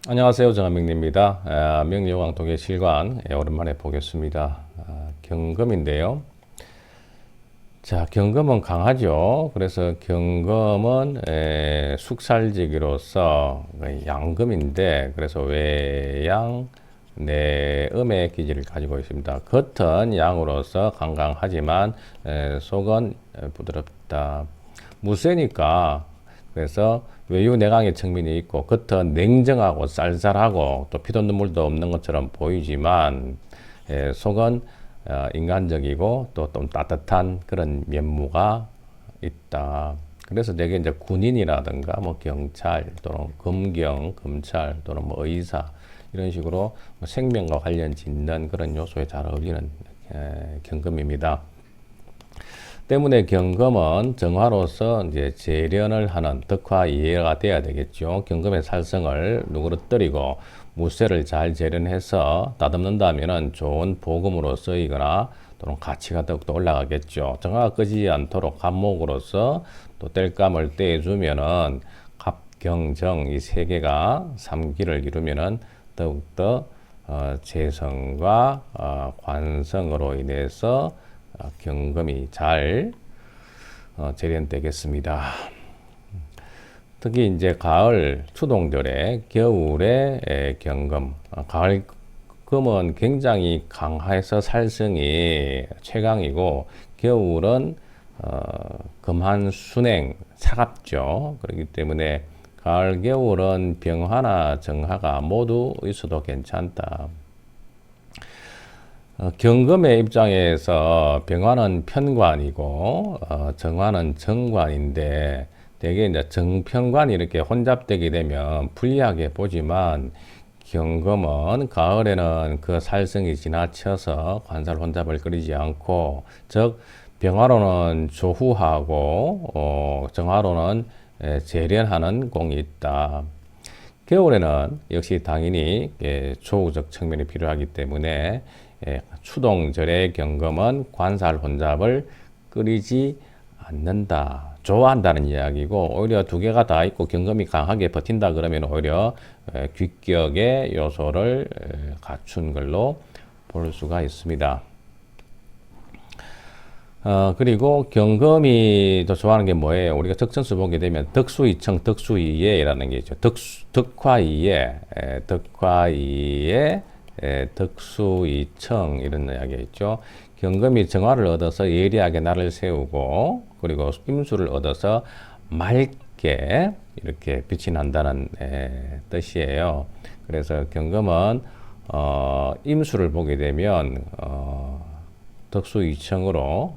안녕하세요. 정한명리입니다. 명리요강통의 실관 오랜만에 보겠습니다. 경금인데요. 자, 경금은 강하죠. 그래서 경금은 숙살지기로서 양금인데, 그래서 외양 내음의 기질을 가지고 있습니다. 겉은 양으로서 강강하지만 속은 부드럽다. 무쇠니까 그래서 외유 내강의 측면이 있고 겉은 냉정하고 쌀쌀하고 또 피도 눈물도 없는 것처럼 보이지만 속은 인간적이고 또 좀 따뜻한 그런 면모가 있다. 그래서 되게 이제 군인이라든가 뭐 경찰 또는 검경, 검찰 또는 뭐 의사 이런 식으로 생명과 관련 짓는 그런 요소에 잘 어울리는 경금입니다. 때문에 경금은 정화로서 이제 재련을 하는 덕화 이해가 돼야 되겠죠. 경금의 살성을 누그러뜨리고 무쇠를 잘 재련해서 다듬는다면은 좋은 보금으로 쓰이거나 또는 가치가 더욱더 올라가겠죠. 정화가 끄지 않도록 갑목으로서 또 뗄감을 떼주면은 갑경정 이 세 개가 삼기를 이루면은 더욱더 재성과 관성으로 인해서 경금이 잘 재련되겠습니다. 특히 이제 가을 추동절에 겨울에 경금, 가을 금은 굉장히 강해서 살성이 최강이고 겨울은 금한 순행 차갑죠. 그렇기 때문에 가을 겨울은 병화나 정화가 모두 있어도 괜찮다. 경금의 입장에서 병화는 편관이고 정화는 정관인데 대개 이제 정편관이 이렇게 혼잡되게 되면 불리하게 보지만 경금은 가을에는 그 살성이 지나쳐서 관살 혼잡을 끓이지 않고 즉 병화로는 조후하고 정화로는 재련하는 공이 있다. 겨울에는 역시 당연히 조우적 측면이 필요하기 때문에 추동절의 경금은 관살 혼잡을 끓이지 않는다. 좋아한다는 이야기고 오히려 두 개가 다 있고 경금이 강하게 버틴다 그러면 오히려 귀격의 요소를 갖춘 걸로 볼 수가 있습니다. 그리고 경금이 더 좋아하는 게 뭐예요? 우리가 적천수 보게 되면 덕수이청, 덕수이예라는 게 있죠. 덕화이예, 덕화이예, 덕수이청 이런 이야기가 있죠. 경금이 정화를 얻어서 예리하게 날을 세우고 그리고 임수를 얻어서 맑게 이렇게 빛이 난다는 뜻이에요. 그래서 경금은 임수를 보게 되면 덕수이청으로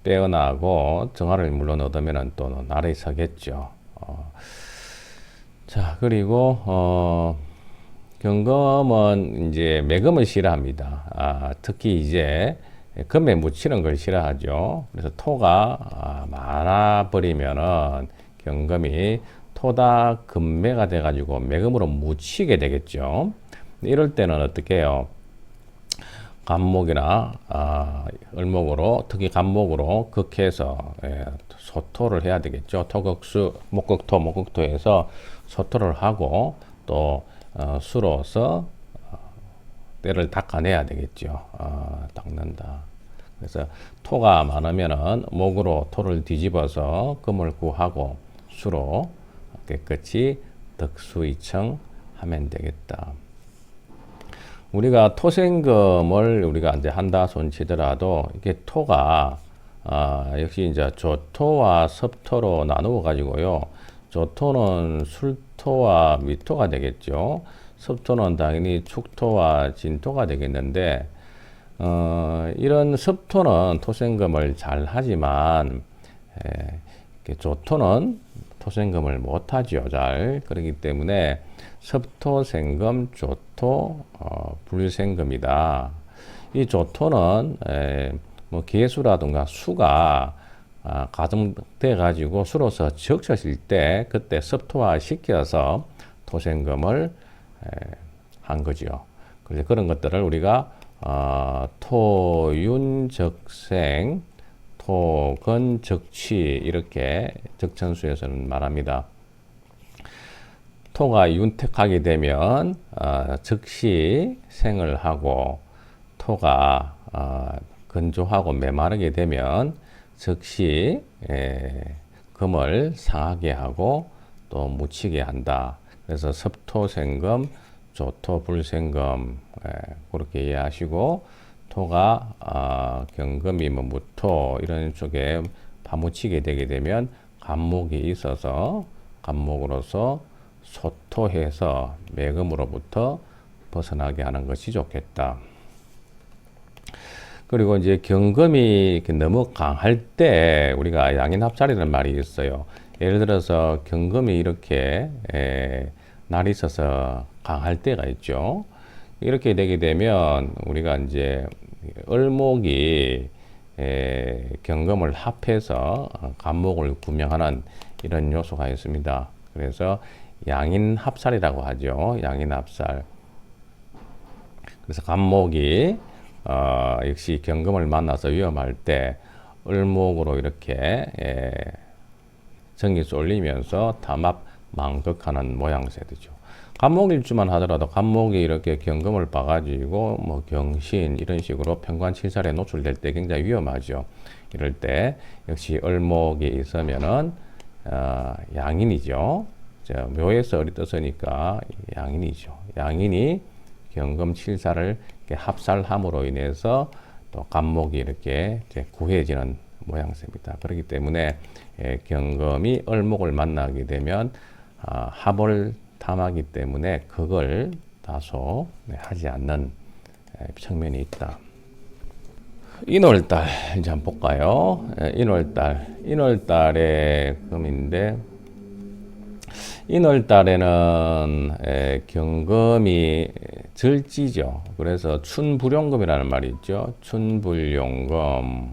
빼어나고 정화를 물론 얻으면 또 나를 서겠죠. 자, 그리고 경금은 이제 매금을 싫어합니다. 특히 이제 금에 묻히는 걸 싫어하죠. 그래서 토가 많아 버리면은 경금이 토다 금매가 돼가지고 매금으로 묻히게 되겠죠. 이럴 때는 어떻게 해요? 간목이나 을목으로 특히 간목으로 극해서 소토를 해야 되겠죠. 토극수 목극토에서 소토를 하고 또 수로서 때를 닦아내야 되겠죠. 닦는다. 그래서 토가 많으면은 목으로 토를 뒤집어서 금을 구하고 수로 깨끗이 덕수이청 하면 되겠다. 우리가 토생금을 우리가 이제 한다 손치더라도 이게 토가 역시 이제 조토와 섭토로 나누어 가지고요. 조토는 술토와 미토가 되겠죠. 섭토는 당연히 축토와 진토가 되겠는데 이런 섭토는 토생금을 잘 하지만 조토는 토생금을 못하죠. 잘 그렇기 때문에 섭토생금, 조토, 불생금이다. 이 조토는 뭐 개수라든가 수가 가동돼 가지고 수로서 적셔질 때 그때 섭토화 시켜서 토생금을 한 거죠. 그래서 그런 것들을 우리가 토윤적생, 토건적취 이렇게 적천수에서는 말합니다. 토가 윤택하게 되면 즉시 생을 하고 토가 건조하고 메마르게 되면 즉시 금을 상하게 하고 또 묻히게 한다. 그래서 섭토생금, 조토불생금 그렇게 이해하시고 토가 경금이 뭐 무토 이런 쪽에 파묻히게 되게 되면 간목이 있어서 간목으로서 소토해서 매금으로부터 벗어나게 하는 것이 좋겠다. 그리고 이제 경금이 너무 강할 때 우리가 양인합살이라는 말이 있어요. 예를 들어서 경금이 이렇게 날이 있어서 강할 때가 있죠. 이렇게 되게 되면 우리가 이제 을목이 경금을 합해서 간목을 구명하는 이런 요소가 있습니다. 그래서 양인합살이라고 하죠. 양인합살. 그래서 간목이 역시 경금을 만나서 위험할 때 을목으로 이렇게 정이 쏠리면서 담합 망극하는 모양새되죠. 간목일주만 하더라도 간목이 이렇게 경금을 봐가지고 뭐 경신 이런 식으로 편관칠살에 노출될 때 굉장히 위험하죠. 이럴 때 역시 을목이 있으면은 양인이죠. 묘에서 을이 떴으니까 양인이죠. 양인이 경금 칠살을 합살함으로 인해서 또 간목이 이렇게 구해지는 모양새입니다. 그렇기 때문에 경금이 을목을 만나게 되면 합을 탐하기 때문에 그걸 다소 하지 않는 측면이 있다. 인월달 이제 한번 볼까요? 인월달의 금인데 인월달에는 경금이 절지죠. 그래서 춘불용금이라는 말이 있죠. 춘불용금.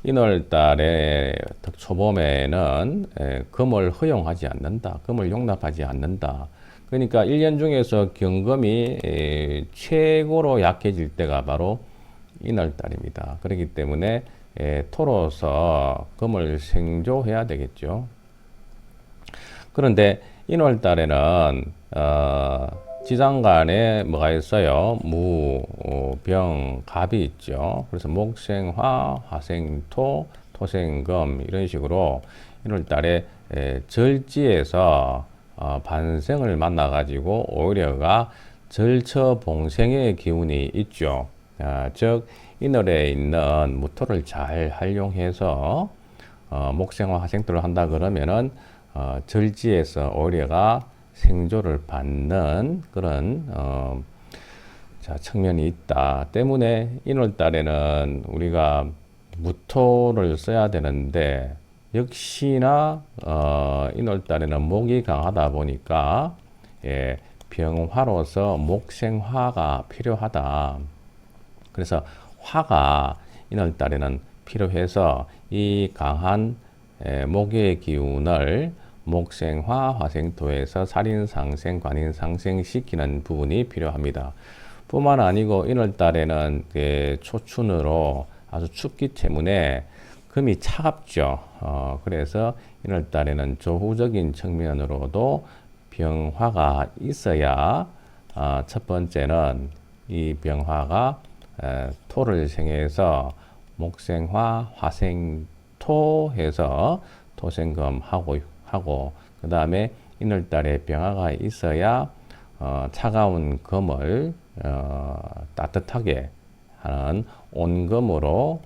인월달에 초봄에는 금을 허용하지 않는다. 금을 용납하지 않는다. 그러니까 1년 중에서 경금이 최고로 약해질 때가 바로 인월달입니다. 그렇기 때문에 토로서 금을 생조해야 되겠죠. 그런데 인월달에는 지장간에 뭐가 있어요? 무, 병, 갑이 있죠. 그래서 목생화, 화생토, 토생금 이런 식으로 인월달에 절지에서 반생을 만나가지고 오히려가 절처봉생의 기운이 있죠. 즉 인월에 있는 무토를 잘 활용해서 목생화, 화생토를 한다 그러면은 절지에서 오히려가 생조를 받는 그런 측면이 있다. 때문에 인월달에는 우리가 무토를 써야 되는데 역시나 인월달에는 목이 강하다 보니까 병화로서 목생화가 필요하다. 그래서 화가 인월달에는 필요해서 이 강한 목의 기운을 목생화, 화생토에서 살인상생, 관인상생 시키는 부분이 필요합니다. 뿐만 아니고 인월달에는 초춘으로 아주 춥기 때문에 금이 차갑죠. 그래서 인월달에는 조후적인 측면으로도 병화가 있어야 첫 번째는 이 병화가 토를 생해서 목생화, 화생토 해서 토생금 하고 그 다음에 인월달에 병화가 있어야 차가운 금을 따뜻하게 하는 온금으로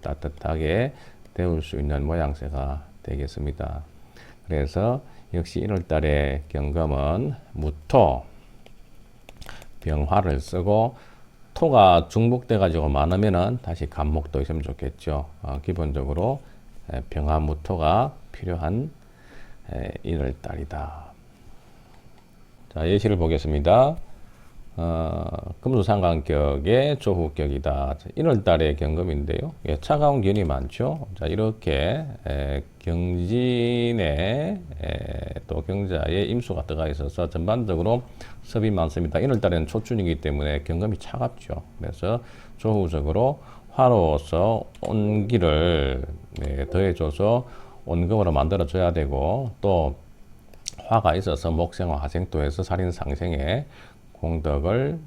따뜻하게 데울 수 있는 모양새가 되겠습니다. 그래서 역시 인월달에 경금은 무토 병화를 쓰고 토가 중복돼 가지고 많으면은 다시 간목도 있으면 좋겠죠. 기본적으로 병화 무토가 필요한 인월달이다. 자, 예시를 보겠습니다. 금수상관격의 조후격이다. 인월달의 경금인데요. 차가운 기운이 많죠. 자, 이렇게 경진에 또 경자에 임수가 들어가 있어서 전반적으로 섭이 많습니다. 인월달에는 초춘이기 때문에 경금이 차갑죠. 그래서 조후적으로 화로서 온기를 더해줘서 온금으로 만들어줘야 되고 또 화가 있어서 목생화 화생토에서 살인상생의 공덕을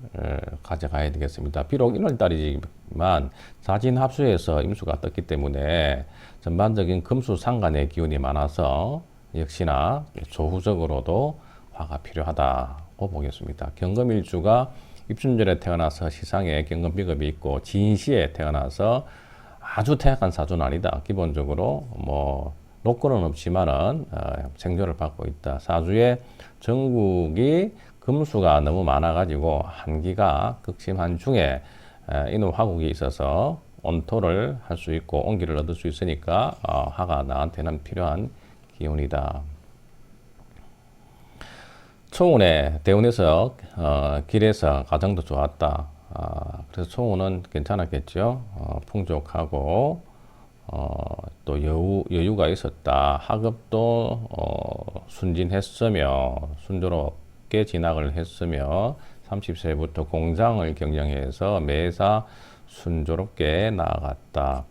가져가야 되겠습니다. 비록 1월달이지만 자진합수에서 임수가 떴기 때문에 전반적인 금수상간의 기운이 많아서 역시나 조후적으로도 화가 필요하다고 보겠습니다. 경금일주가 입춘절에 태어나서 시상에 경금비급이 있고 진시에 태어나서 아주 태약한 사주는 아니다. 기본적으로 뭐 노건은 없지만은 생존을 받고 있다. 사주의 전국이 금수가 너무 많아가지고 한기가 극심한 중에 이놈 화국이 있어서 온토를 할 수 있고 온기를 얻을 수 있으니까 화가 나한테는 필요한 기운이다. 초운에 대운에서 길에서 가정도 좋았다. 그래서 초운은 괜찮았겠죠. 풍족하고 또 여유가 있었다. 학업도 순진했으며 순조롭게 진학을 했으며 30세부터 공장을 경영해서 매사 순조롭게 나아갔다.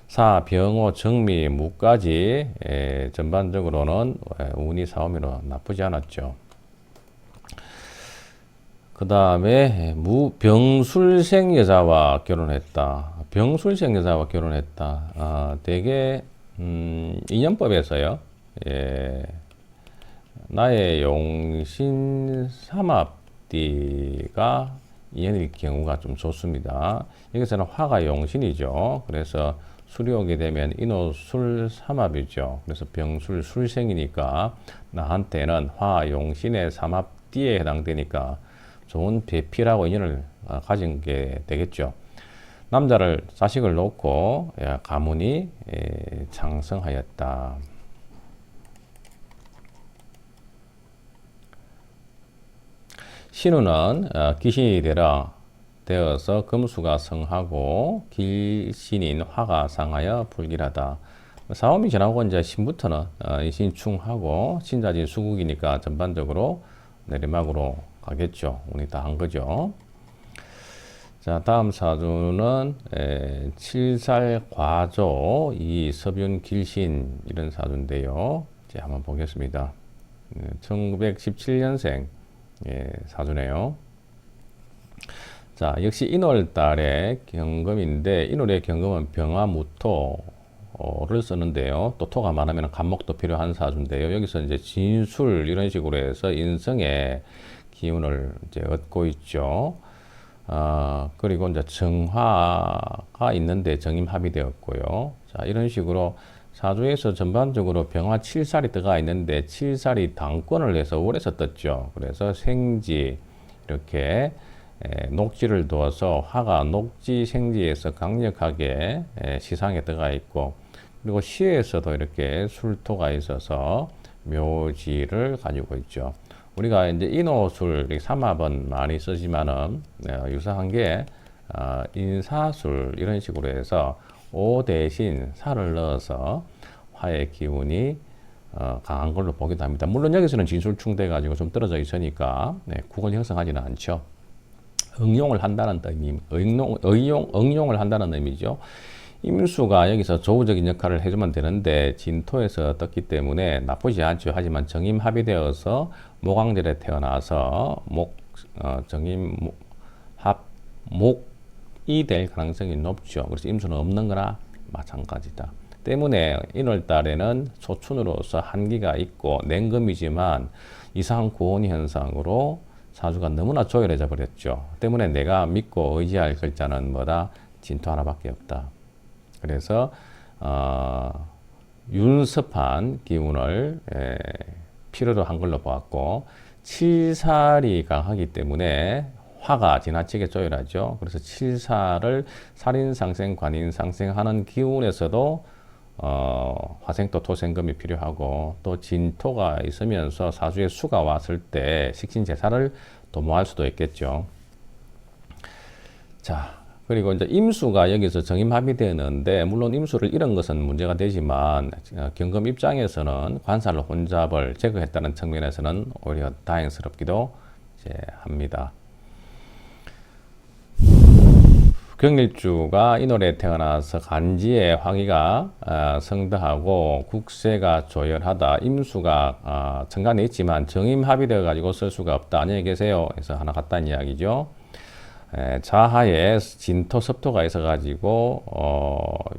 사, 병호, 정미, 무까지 전반적으로는 운이 사오미로 나쁘지 않았죠. 그 다음에 병술생 여자와 결혼했다. 병술생 여자와 결혼했다. 대개 인연법에서요. 나의 용신 삼합띠가 인연일 경우가 좀 좋습니다. 여기서는 화가 용신이죠. 그래서 술이 오게 되면 인호술 삼합이죠. 그래서 병술 술생이니까 나한테는 화 용신의 삼합띠에 해당되니까 좋은 배필하고 인연을 가진 게 되겠죠. 남자를 자식을 놓고 가문이 장성하였다. 신우는 기신이 되어서 금수가 성하고 길신인 화가 상하여 불길하다. 사오미 지나고 이제 신부터는 신충하고 신자진 수국이니까 전반적으로 내리막으로 가겠죠. 운이 다 한 거죠. 자, 다음 사주는 7살 과조, 이섭윤 길신 이런 사주인데요. 이제 한번 보겠습니다. 1917년생 사주네요. 자, 역시 인월 달에 경금인데 인월의 경금은 병화무토를 쓰는데요. 또 토가 많으면 간목도 필요한 사주인데요. 여기서 이제 진술 이런 식으로 해서 인성의 기운을 이제 얻고 있죠. 그리고 이제 정화가 있는데 정임합이 되었고요. 자, 이런 식으로 사주에서 전반적으로 병화 7살이 들어가 있는데 7살이 당권을 해서 월에서 떴죠. 그래서 생지 이렇게 녹지를 두어서 화가 녹지 생지에서 강력하게 시상에 들어가 있고 그리고 시에서도 이렇게 술토가 있어서 묘지를 가지고 있죠. 우리가 이제 인호술, 삼합은 많이 쓰지만은 유사한 게 인사술 이런 식으로 해서 오 대신 살을 넣어서 화의 기운이 강한 걸로 보기도 합니다. 물론 여기서는 진술충돼 가지고 좀 떨어져 있으니까 국을 형성하지는 않죠. 응용을 한다는 의미, 응용을 한다는 의미죠. 임수가 여기서 조우적인 역할을 해주면 되는데 진토에서 떴기 때문에 나쁘지 않죠. 하지만 정임합이 되어서 목왕절에 태어나서 정임합 목이 될 가능성이 높죠. 그래서 임수는 없는 거나 마찬가지다. 때문에 인월 달에는 소춘으로서 한기가 있고 냉금이지만 이상 고온 현상으로 사주가 너무나 조열해져 버렸죠. 때문에 내가 믿고 의지할 글자는 뭐다? 진토 하나밖에 없다. 그래서 윤섭한 기운을 필요로 한 걸로 보았고 7살이 강하기 때문에 화가 지나치게 조열하죠. 그래서 7살을 살인상생, 관인상생하는 기운에서도 화생토, 토생금이 필요하고 또 진토가 있으면서 사주에 수가 왔을 때 식신제사를 도모할 수도 있겠죠. 자, 그리고 이제 임수가 여기서 정임합이 되는데 물론 임수를 잃은 것은 문제가 되지만 경금 입장에서는 관사를 혼잡을 제거했다는 측면에서는 오히려 다행스럽기도 이제 합니다. 병일주가 인월에 태어나서 간지에 화기가 성대하고 국세가 조열하다. 임수가 정관에 있지만 정임합의되어 가지고 쓸 수가 없다. 안녕히 계세요. 그래서 하나 같다는 이야기죠. 자하에 진토 섭토가 있어 가지고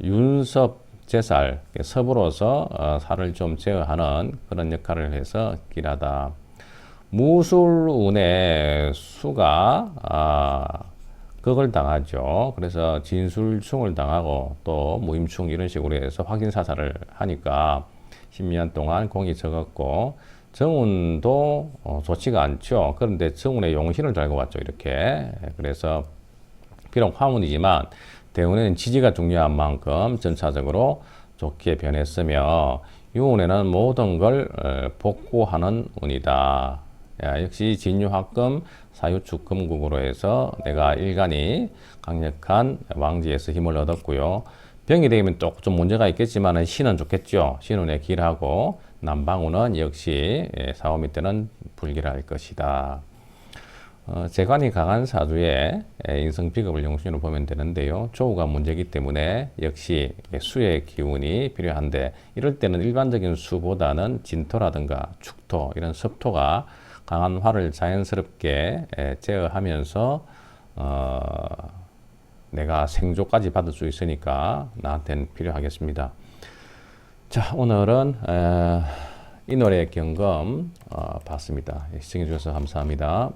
윤섭 제살 섭으로서 살을 좀 제어하는 그런 역할을 해서 길하다. 무술운의 수가 그걸 당하죠. 그래서 진술충을 당하고 또 무임충 이런 식으로 해서 확인사살을 하니까 10년 동안 공이 적었고 정운도 좋지가 않죠. 그런데 정운의 용신을 달고 왔죠. 이렇게. 그래서 비록 화운이지만 대운에는 지지가 중요한 만큼 전차적으로 좋게 변했으며 유운에는 모든 걸 복구하는 운이다. 역시 진유합금 사유축금국으로 해서 내가 일간이 강력한 왕지에서 힘을 얻었고요. 병이 되면 또 좀 문제가 있겠지만 신은 좋겠죠. 신운에 길하고 남방운은 역시 사오미 때는 불길할 것이다. 재관이 강한 사주의 인성비급을 용신으로 보면 되는데요. 조우가 문제이기 때문에 역시 수의 기운이 필요한데 이럴 때는 일반적인 수보다는 진토라든가 축토 이런 섭토가 강한 화를 자연스럽게 제어하면서 내가 생조까지 받을 수 있으니까 나한테는 필요하겠습니다. 자, 오늘은 인월의 경금 봤습니다. 시청해 주셔서 감사합니다.